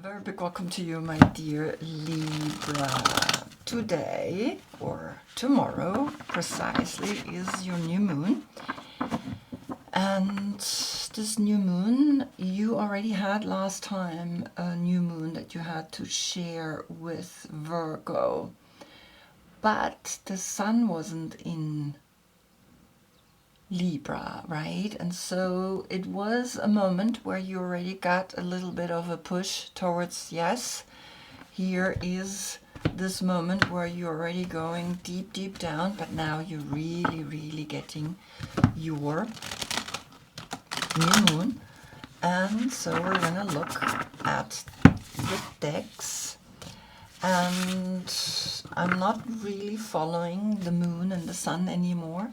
Very big welcome to you, my dear Libra. Today, or tomorrow precisely, is your new moon. And this new moon, you already had last time a new moon that you had to share with Virgo. But the sun wasn't in Libra, right? And so it was a moment where you already got a little bit of a push towards, yes, here is this moment where you're already going deep, deep down, but now you're really, really getting your new moon. And so we're gonna look at the decks. And I'm not really following the moon and the sun anymore.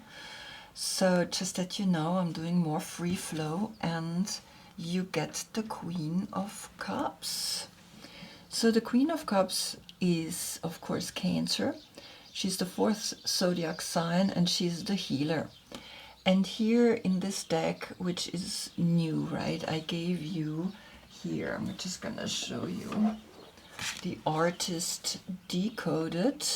So just that you know, I'm doing more free flow, and you get the Queen of Cups. So the Queen of Cups is, of course, Cancer. She's the fourth zodiac sign, and she's the healer. And here in this deck, which is new, right, I gave you here, I'm just gonna show you the artist decoded.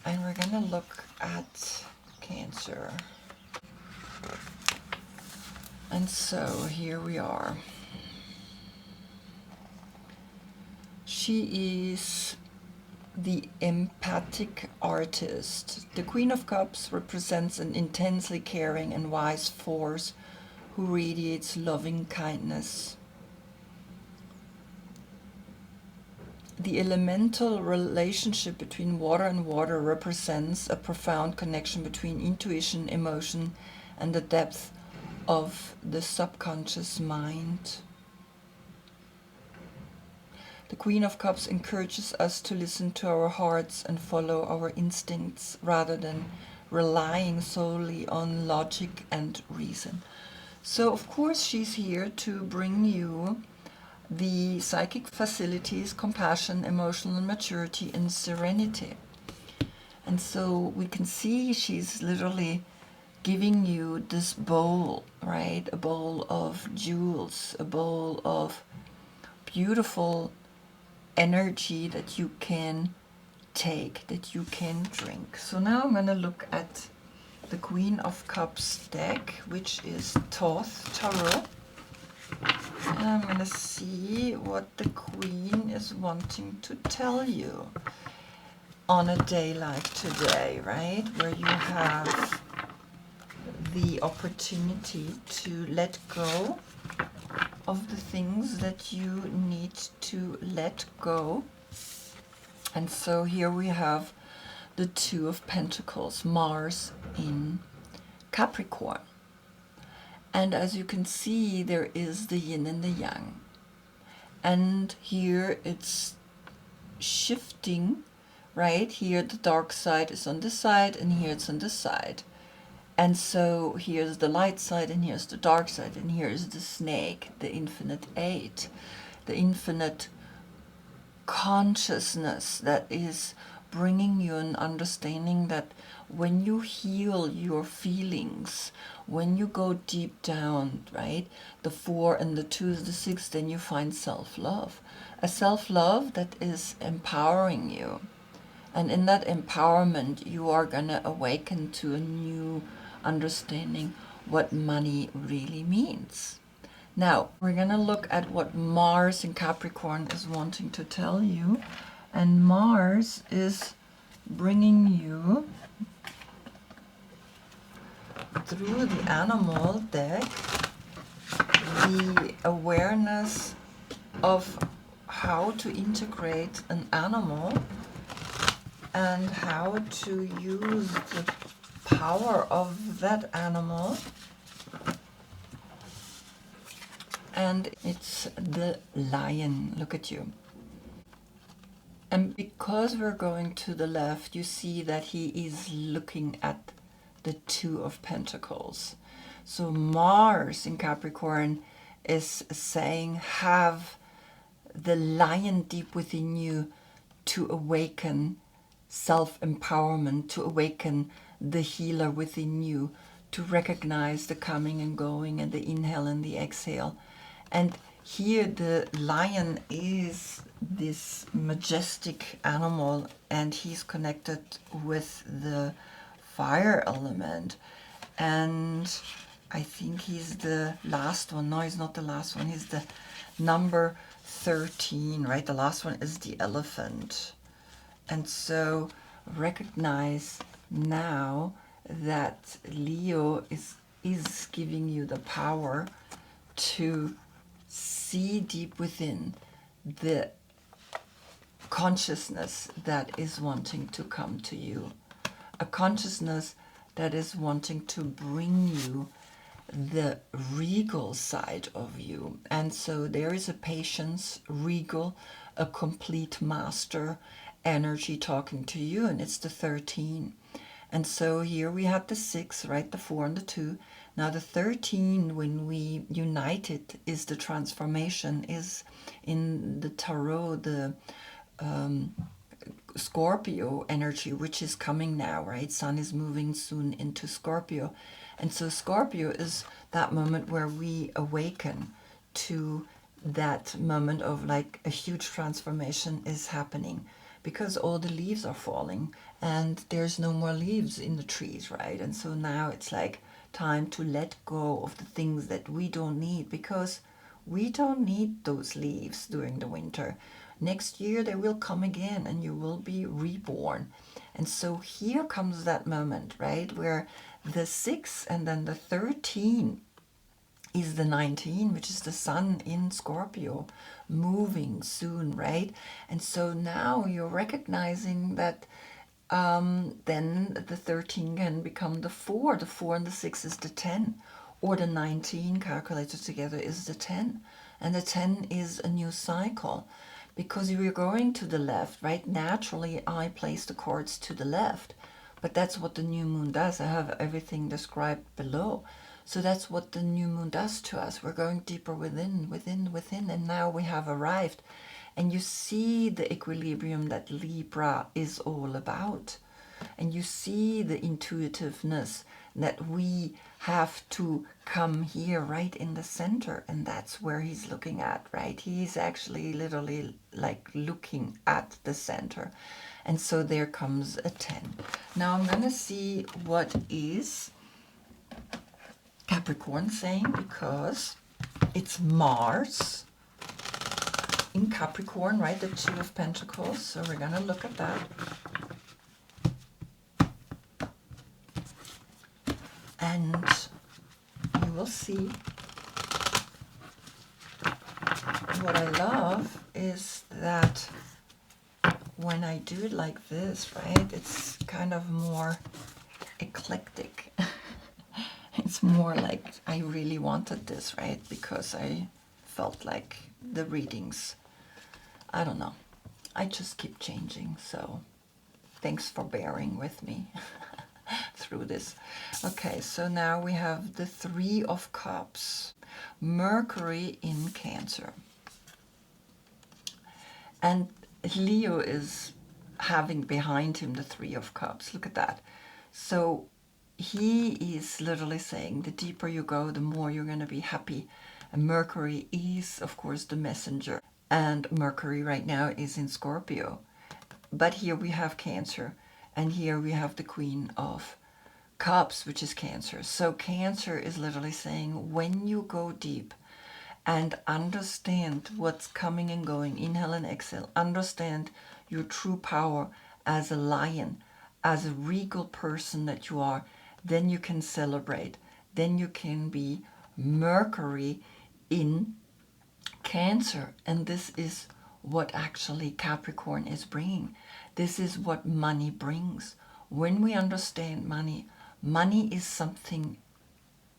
And we're gonna look at Cancer. And so here we are. She is the empathic artist. The Queen of Cups represents an intensely caring and wise force who radiates loving kindness. The elemental relationship between water and water represents a profound connection between intuition, emotion, and the depth of the subconscious mind. The Queen of Cups encourages us to listen to our hearts and follow our instincts rather than relying solely on logic and reason. So, of course, she's here to bring you the psychic facilities, compassion, emotional maturity, and serenity. And so we can see she's literally giving you this bowl, right? A bowl of jewels, a bowl of beautiful energy that you can take, that you can drink. So now I'm going to look at the Queen of Cups deck, which is Thoth Tarot. And I'm going to see what the Queen is wanting to tell you on a day like today, right? Where you have the opportunity to let go of the things that you need to let go. And so here we have the Two of Pentacles, Mars in Capricorn. And as you can see, there is the yin and the yang. And here it's shifting, right? Here the dark side is on this side, and here it's on this side. And so here's the light side, and here's the dark side, and here's the snake, the infinite eight, the infinite consciousness that is bringing you an understanding that when you heal your feelings, when you go deep down, right, the 4 and the 2, the 6, then you find self-love. A self-love that is empowering you. And in that empowerment, you are going to awaken to a new understanding what money really means. Now, we're going to look at what Mars in Capricorn is wanting to tell you. And Mars is bringing you, through the animal deck, the awareness of how to integrate an animal and how to use the power of that animal. And it's the lion. Look at you. And because we're going to the left, you see that he is looking at the Two of Pentacles. So Mars in Capricorn is saying, have the lion deep within you to awaken self-empowerment, to awaken the healer within you, to recognize the coming and going and the inhale and the exhale. And here the lion is this majestic animal, and he's connected with the fire element. And I think he's the last one. No, he's not the last one. He's the number 13, right? The last one is the elephant. And so recognize now that Leo is giving you the power to see deep within the consciousness that is wanting to come to you. A consciousness that is wanting to bring you the regal side of you. And so there is a patience, regal, a complete master energy talking to you, and it's the 13. And so here we had the 6, right? The 4 and the 2. Now the 13, when we unite it, is the transformation, is in the tarot, the Scorpio energy, which is coming now, right? Sun is moving soon into Scorpio. And so Scorpio is that moment where we awaken to that moment of like a huge transformation is happening, because all the leaves are falling and there's no more leaves in the trees, right? And so now it's like time to let go of the things that we don't need, because we don't need those leaves during the winter. Next year they will come again and you will be reborn. And so here comes that moment, right, where the 6 and then the 13 is the 19, which is the sun in Scorpio, moving soon, right? And so now you're recognizing that then the 13 can become the 4. The 4 and the 6 is the 10, or the 19 calculated together is the 10. And the 10 is a new cycle, because if you're going to the left, right, naturally I place the cards to the left, but that's what the new moon does. I have everything described below. So that's what the new moon does to us. We're going deeper within, and now we have arrived. And you see the equilibrium that Libra is all about. And you see the intuitiveness that we have to come here right in the center. And that's where he's looking at, right? He's actually literally like looking at the center. And so there comes a 10. Now I'm going to see what is Capricorn saying, because it's Mars in Capricorn, right? The 2 of Pentacles. So we're going to look at that. And you will see. What I love is that when I do it like this, right, it's kind of more eclectic. It's more like I really wanted this, right? Because I felt like the readings, I don't know, I just keep changing. So thanks for bearing with me through this. Okay, so now we have the 3 of Cups, Mercury in Cancer. And Leo is having behind him the 3 of Cups. Look at that. So he is literally saying the deeper you go, the more you're going to be happy. And Mercury is, of course, the messenger. And Mercury right now is in Scorpio. But here we have Cancer. And here we have the Queen of Cups, which is Cancer. So Cancer is literally saying when you go deep and understand what's coming and going, inhale and exhale, understand your true power as a lion, as a regal person that you are, then you can celebrate. Then you can be Mercury in Cancer. And this is what actually Capricorn is bringing. This is what money brings. When we understand money, money is something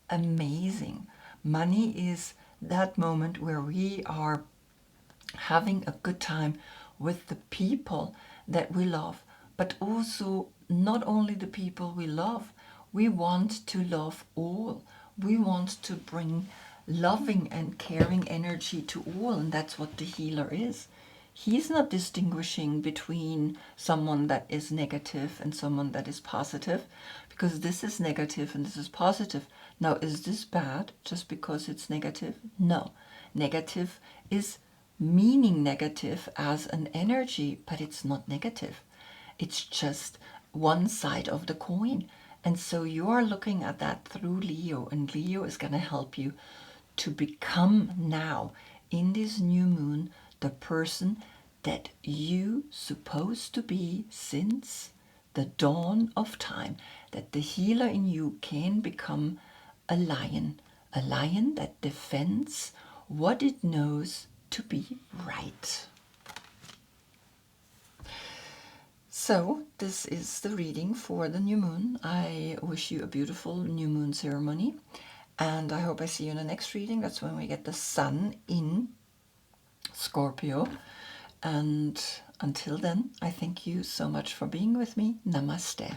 amazing. Money is that moment where we are having a good time with the people that we love, but also not only the people we love. We want to love all. We want to bring loving and caring energy to all, and that's what the healer is. He's not distinguishing between someone that is negative and someone that is positive, because this is negative and this is positive. Now, is this bad just because it's negative? No. Negative is meaning negative as an energy, but it's not negative. It's just one side of the coin. And so you are looking at that through Leo, and Leo is going to help you to become now, in this new moon, the person that you supposed to be since the dawn of time, that the healer in you can become a lion that defends what it knows to be right. So this is the reading for the new moon. I wish you a beautiful new moon ceremony, and I hope I see you in the next reading. That's when we get the sun in Scorpio. And until then, I thank you so much for being with me. Namaste.